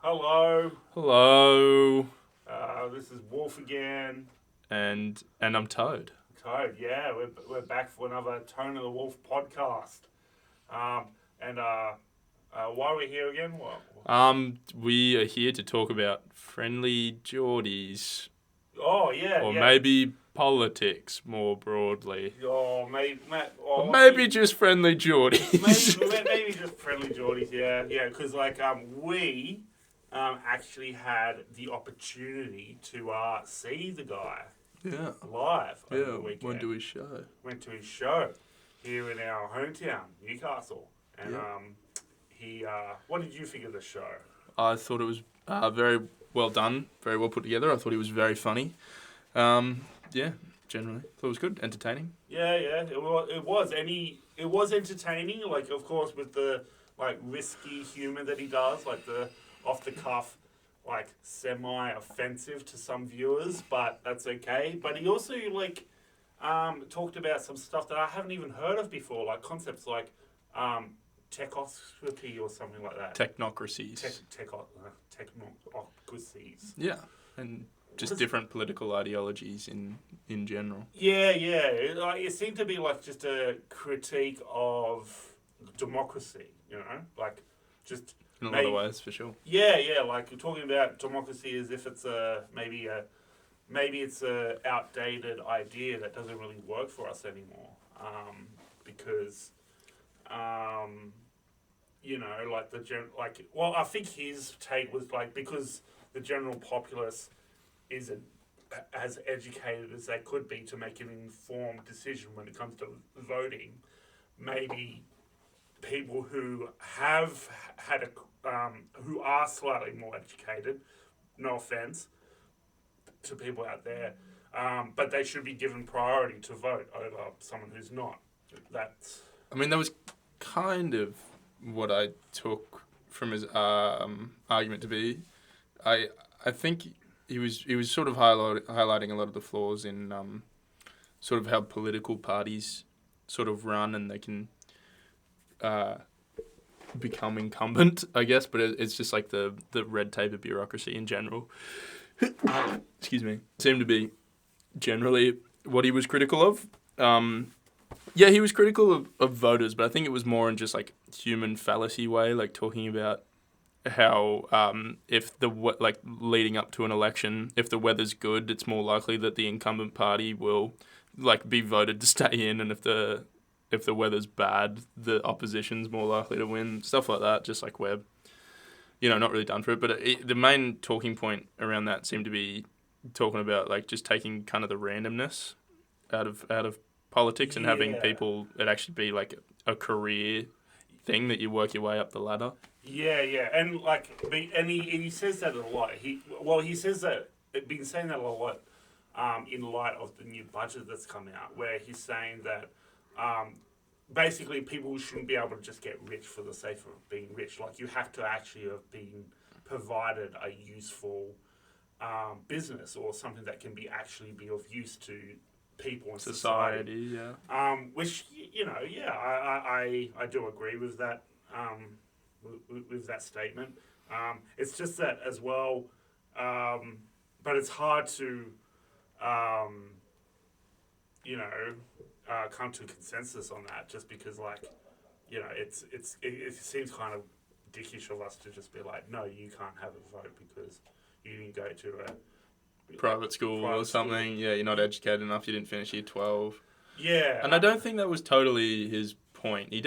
Hello. Hello. This is Wolf again. And I'm Toad. Toad, yeah, we're back for another Tone of the Wolf podcast. Um, and why are we here again? We are here to talk about Friendlyjordies, Oh yeah, or yeah. maybe politics more broadly, Oh, maybe, or maybe just Friendlyjordies. maybe just Friendlyjordies. Yeah. Because we actually had the opportunity to see the guy Yeah. live over Yeah. the weekend. Went to his show. Went to his show here in our hometown, Newcastle. And he, what did you think of the show? I thought it was very well done, very well put together. I thought he was very funny. Yeah, generally thought it was good, entertaining. Yeah, it was, and it was entertaining. Like, of course, with the risky humor that he does, like the off the cuff, like semi-offensive to some viewers, but that's okay. But he also talked about some stuff that I haven't even heard of before, like concepts like techoscopy or something like that. Technocracies. Technocracies. Yeah, and just different political ideologies in general. Yeah. It seemed to be like just a critique of democracy, just in a lot of ways, for sure. Yeah, like you're talking about democracy as if it's maybe it's a outdated idea that doesn't really work for us anymore. Because I think his take was because the general populace isn't as educated as they could be to make an informed decision when it comes to voting. Maybe people who have had who are slightly more educated, no offense to people out there, but they should be given priority to vote over someone who's not. That was kind of what I took from his argument to be. I think he was sort of highlighting a lot of the flaws in sort of how political parties sort of run, and they can become incumbent, I guess, but it's just like the red tape of bureaucracy in general. Excuse me. Seemed to be generally what he was critical of. Yeah, he was critical of voters, but I think it was more in just like human fallacy way, like talking about how if leading up to an election, if the weather's good, it's more likely that the incumbent party will be voted to stay in, and if the weather's bad, the opposition's more likely to win. Stuff like that, just like we're not really done for it. But the main talking point around that seemed to be talking about just taking kind of the randomness out of politics and having people it actually be like a career thing that you work your way up the ladder. Yeah, and he says that a lot. He says that been saying that a lot in light of the new budget that's come out, where he's saying that basically people shouldn't be able to just get rich for the sake of being rich. Like, you have to actually have been provided a useful business or something that can be of use to people in society. Yeah. Which I do agree with that. With that statement, it's just that as well. But it's hard to, come to a consensus on that, just because it seems kind of dickish of us to just be like, no, you can't have a vote because you didn't go to a private school or something. School. Yeah, you're not educated enough. You didn't finish year 12. Yeah, and I don't think that was totally his point. I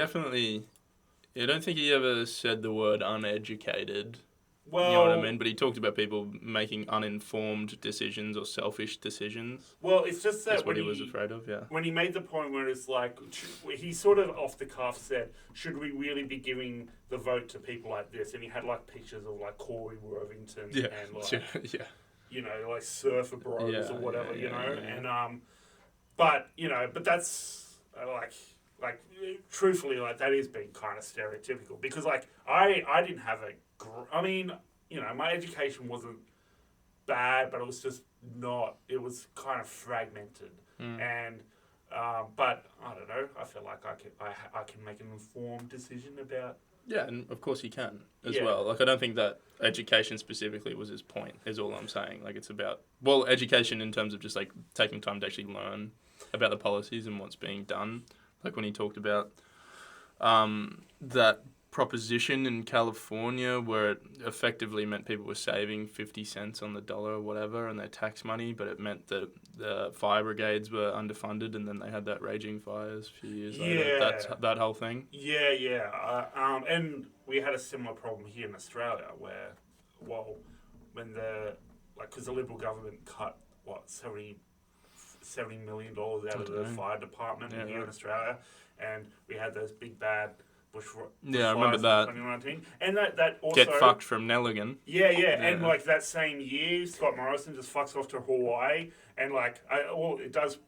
don't think he ever said the word uneducated. Well, you know what I mean? But he talked about people making uninformed decisions or selfish decisions. Well, it's just that that's what he was afraid of, yeah. When he made the point where it's he sort of off the cuff said, should we really be giving the vote to people like this? And he had pictures of Corey Worthington and surfer bros or whatever, and but that's truthfully, that is being kind of stereotypical, because I didn't have my education wasn't bad, but it was just not. It was kind of fragmented, and but I don't know. I feel like I can make an informed decision about Yeah, and of course he can as Yeah. well. Like, I don't think that education specifically was his point, is all I'm saying. Like, it's about, well, education in terms of just, like, taking time to actually learn about the policies and what's being done. Like, when he talked about that proposition in California where it effectively meant people were saving 50 cents on the dollar or whatever and their tax money, but it meant that the fire brigades were underfunded and then they had that raging fires a few years later. That whole thing. Yeah. And we had a similar problem here in Australia where, well, when because the Liberal government cut, $70 million out of the fire department here in Australia, and we had those big bad bush I remember that. 2019. And that also... Get fucked from Nelligan. Yeah. And, like, that same year, Scott Morrison just fucks off to Hawaii, and, like, it does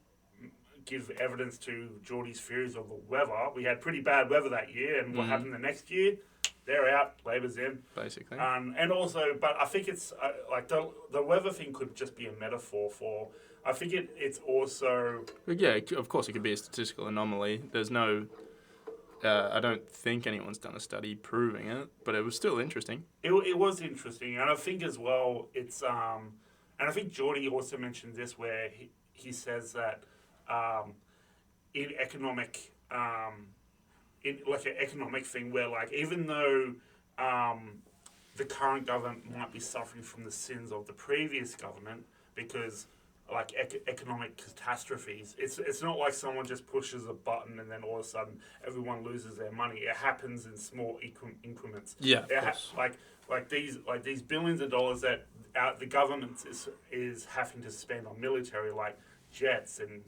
give evidence to Geordie's theories of the weather. We had pretty bad weather that year, and what happened the next year? They're out, Labor's in. Basically. And also, but I think it's, like, the weather thing could just be a metaphor for... I think it's also... Yeah, of course it could be a statistical anomaly. There's no... I don't think anyone's done a study proving it, but it was still interesting. It was interesting, and I think as well, it's... and I think Geordie also mentioned this, where he says that in economic... in like an economic thing where, like, even though the current government might be suffering from the sins of the previous government because, like, economic catastrophes, it's not like someone just pushes a button and then all of a sudden everyone loses their money. It happens in small increments. Yeah, of course. Like these billions of dollars that the government is having to spend on military, like jets and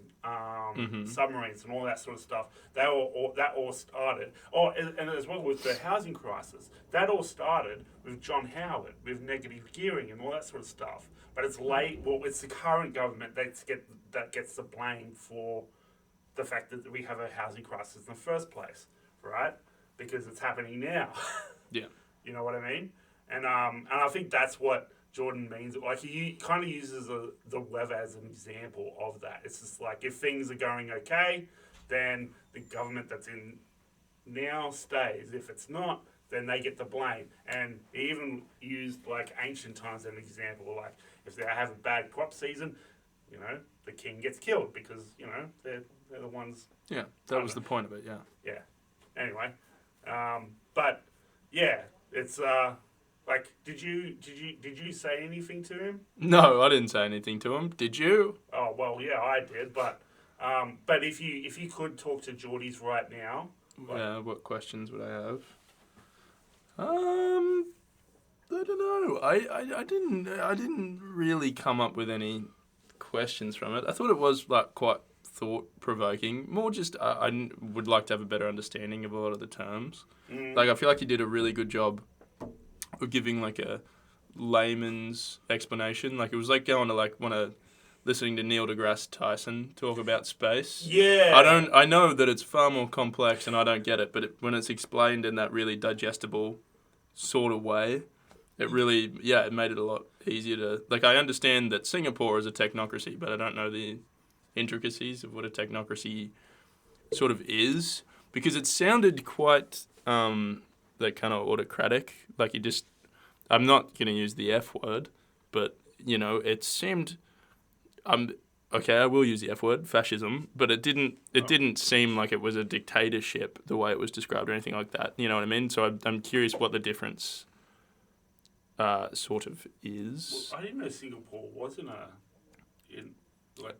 submarines and all that sort of stuff. That all started. Oh, and as well with the housing crisis, that all started with John Howard, with negative gearing and all that sort of stuff. But it's late. Well, it's the current government that gets the blame for the fact that we have a housing crisis in the first place, right? Because it's happening now. Yeah. You know what I mean? And I think that's what Jordan means. Like, he kind of uses the weather as an example of that. It's just like, if things are going okay, then the government that's in now stays. If it's not, then they get the blame. And he even used, like, ancient times as an example. Like, if they have a bad crop season, you know, the king gets killed because, you know, they're the ones. Yeah, that was the point of it. Yeah. Yeah. Anyway, but yeah, it's like, did you say anything to him? No, I didn't say anything to him. Did you? Oh well, yeah, I did. But if you could talk to Geordies right now, what questions would I have? I don't know. I didn't really come up with any questions from it. I thought it was, like, quite thought-provoking. More just I would like to have a better understanding of a lot of the terms. Like, I feel like he did a really good job of giving, like, a layman's explanation. Like, it was like going to, like, listening to Neil deGrasse Tyson talk about space. Yeah. I know that it's far more complex and I don't get it, but when it's explained in that really digestible sort of way, it really, it made it a lot easier to... Like, I understand that Singapore is a technocracy, but I don't know the intricacies of what a technocracy sort of is, because it sounded quite, like, kind of autocratic. Like, I'm not going to use the F word, but, you know, it seemed... okay, I will use the F word, fascism, but it didn't seem like it was a dictatorship the way it was described or anything like that. You know what I mean? So I'm curious what the difference sort of is. Well, I didn't know Singapore wasn't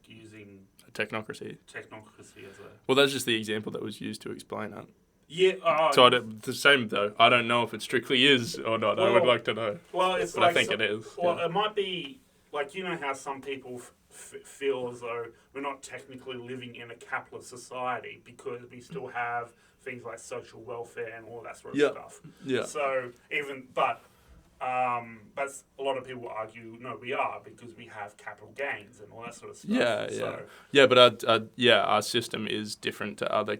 using a technocracy as a... Well, that's just the example that was used to explain it. Yeah. So the same though. I don't know if it strictly is or not. Well, I would like to know. Well, it's but like, I think it is. Well, it might be like, you know how some people feel as though we're not technically living in a capitalist society because we still have things like social welfare and all that sort of stuff. Yeah. So but a lot of people argue, no, we are, because we have capital gains and all that sort of stuff. Yeah, but our system is different to other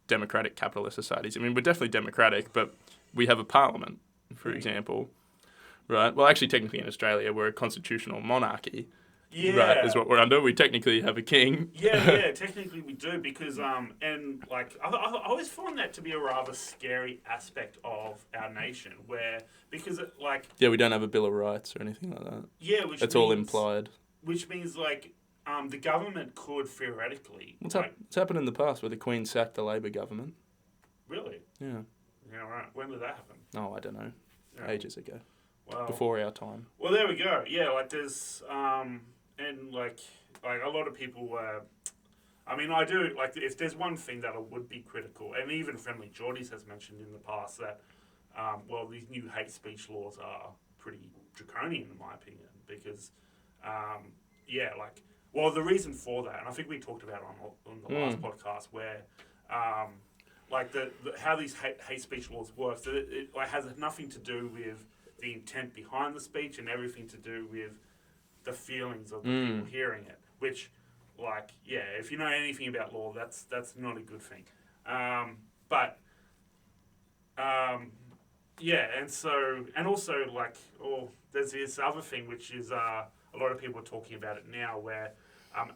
democratic capitalist societies. I mean, we're definitely democratic, but we have a parliament, for example, right? Well, actually, technically in Australia, we're a constitutional monarchy, Yeah. right, is what we're under. We technically have a king. Yeah, technically we do because and like I always find that to be a rather scary aspect of our nation, where because like Yeah, we don't have a Bill of Rights or anything like that. yeah, which It's means, all implied. which means like the government could theoretically What's happened in the past where the Queen sacked the Labor government? really Yeah. right. When did that happen? Oh, I don't know. Yeah. Ages ago. Well, Before our time. well, there we go. Yeah, like there's and like a lot of people. I mean, I do like if there's one thing that I would be critical, and even Friendlyjordies has mentioned in the past that, well, these new hate speech laws are pretty draconian in my opinion because, yeah, like, well, the reason for that, and I think we talked about it on the last podcast where, like the how these hate speech laws work, so it like, has nothing to do with the intent behind the speech and everything to do with the feelings of the people hearing it, which, like, yeah, if you know anything about law, that's not a good thing. Yeah, and also, like, there's this other thing, which is a lot of people are talking about it now, where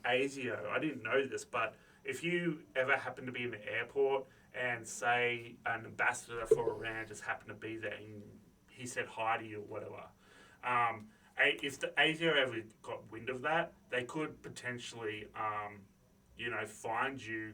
ASIO, I didn't know this, but if you ever happen to be in the airport and say an ambassador for Iran just happened to be there and he said hi to you or whatever, if the ASIO ever got wind of that, they could potentially, find you,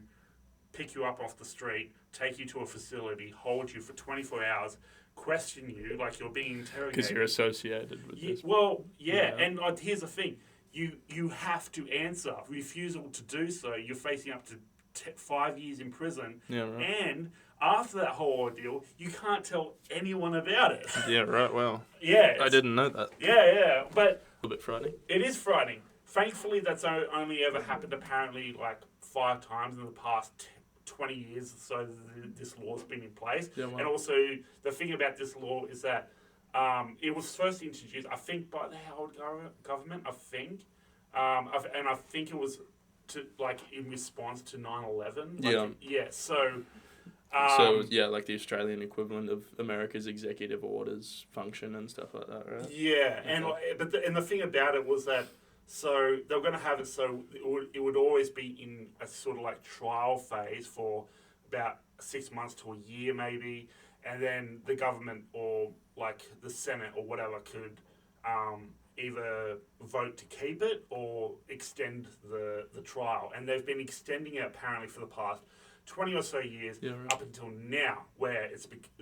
pick you up off the street, take you to a facility, hold you for 24 hours, question you like you're being interrogated. Because you're associated with this. Well, yeah, and here's the thing. You have to answer. Refusal to do so, you're facing up to 5 years in prison. Yeah, right. And after that whole ordeal, you can't tell anyone about it. Yeah, right, well. Yeah. I didn't know that. Yeah, but A little bit frightening. it is frightening. Thankfully, that's only ever happened apparently like 5 times in the past 20 years or so this law's been in place. Yeah, well. And also, the thing about this law is that it was first introduced, I think, by the Howard government, I think. And I think it was in response to 9/11. Yeah, so... like the Australian equivalent of America's executive orders function and stuff like that, right? Yeah, and the thing about it was that so they were going to have it so it would always be in a sort of like trial phase for about 6 months to a year maybe, and then the government or like the Senate or whatever could either vote to keep it or extend the trial, and they've been extending it apparently for the past 20 or so years up until now, where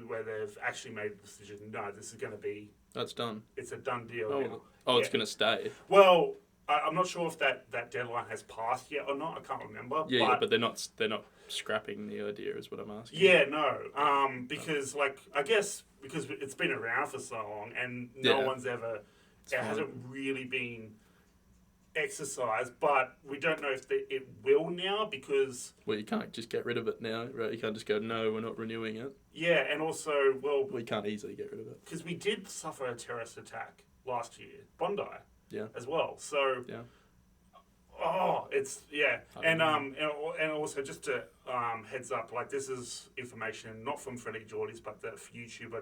where they've actually made the decision. No, this is going to be. That's done. It's a done deal. Oh, it's going to stay. Well, I'm not sure if that deadline has passed yet or not. I can't remember. Yeah, but they're not scrapping the idea, is what I'm asking. Yeah, no. Because I guess because it's been around for so long, and no one's ever. It hasn't really been exercised, but we don't know if it will now because... Well, you can't just get rid of it now, right? You can't just go, no, we're not renewing it. Yeah, and also, we can't easily get rid of it. Because we did suffer a terrorist attack last year, Bondi, as well. So, it's, and also just to heads up, like this is information not from Friendlyjordies, but the YouTuber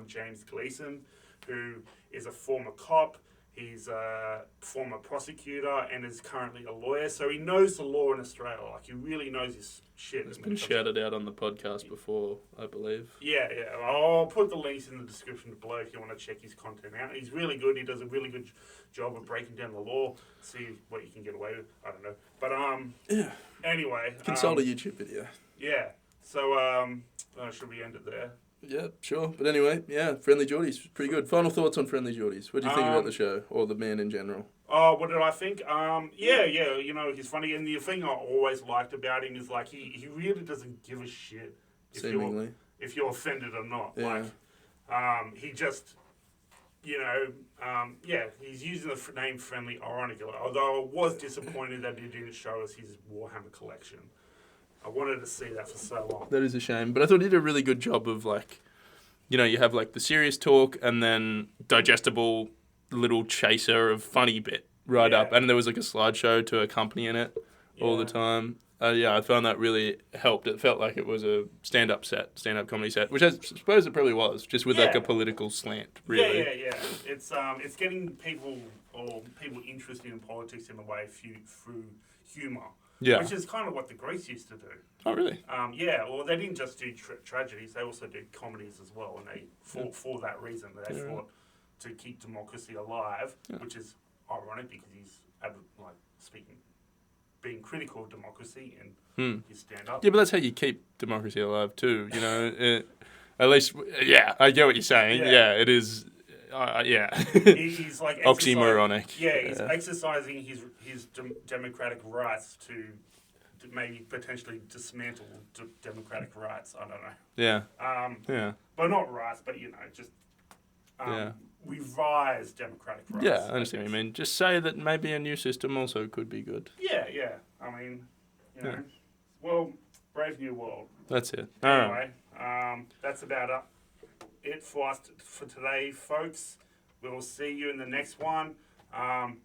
James Gleason, who is a former cop. He's a former prosecutor and is currently a lawyer, so he knows the law in Australia. Like, he really knows his shit. It's been shouted out on the podcast before, I believe. Yeah. I'll put the links in the description below if you want to check his content out. He's really good. He does a really good job of breaking down the law, see what you can get away with. I don't know. But, anyway. Consult a YouTube video. Yeah. So, should we end it there? Yeah, sure. But anyway, Friendlyjordies, pretty good. Final thoughts on Friendlyjordies. What do you think about the show, or the man in general? Oh, what did I think? He's funny, and the thing I always liked about him is, like, he really doesn't give a shit Seemingly. if you're offended or not. Yeah. Like, he just, he's using the name Friendly ironically, although I was disappointed that he didn't show us his Warhammer collection. I wanted to see that for so long. That is a shame. But I thought he did a really good job of, like, you have, like, the serious talk and then digestible little chaser of funny bit up. And there was, like, a slideshow to accompany it all the time. I found that really helped. It felt like it was a stand-up comedy set, which I suppose it probably was, just with, like, a political slant, really. It's getting people interested in politics in a way through humour. Yeah. Which is kind of what the Greeks used to do. Oh, really? Yeah, well, they didn't just do tragedies; they also did comedies as well, and they fought for that reason. They fought to keep democracy alive, which is ironic because he's being critical of democracy and his stand up. Yeah, but that's how you keep democracy alive too. You know, at least, yeah, I get what you're saying. Yeah, it is. Yeah, he's like oxymoronic. Yeah, he's exercising his democratic rights to maybe potentially dismantle democratic rights. I don't know. Yeah. Yeah. But not rights, but just revise democratic rights. Yeah, I understand what you mean. Just say that maybe a new system also could be good. Yeah. I mean, well, Brave New World. That's it. Anyway, that's about it for us for today, folks. We'll see you in the next one.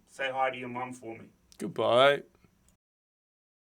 Say hi to your mum for me. Goodbye.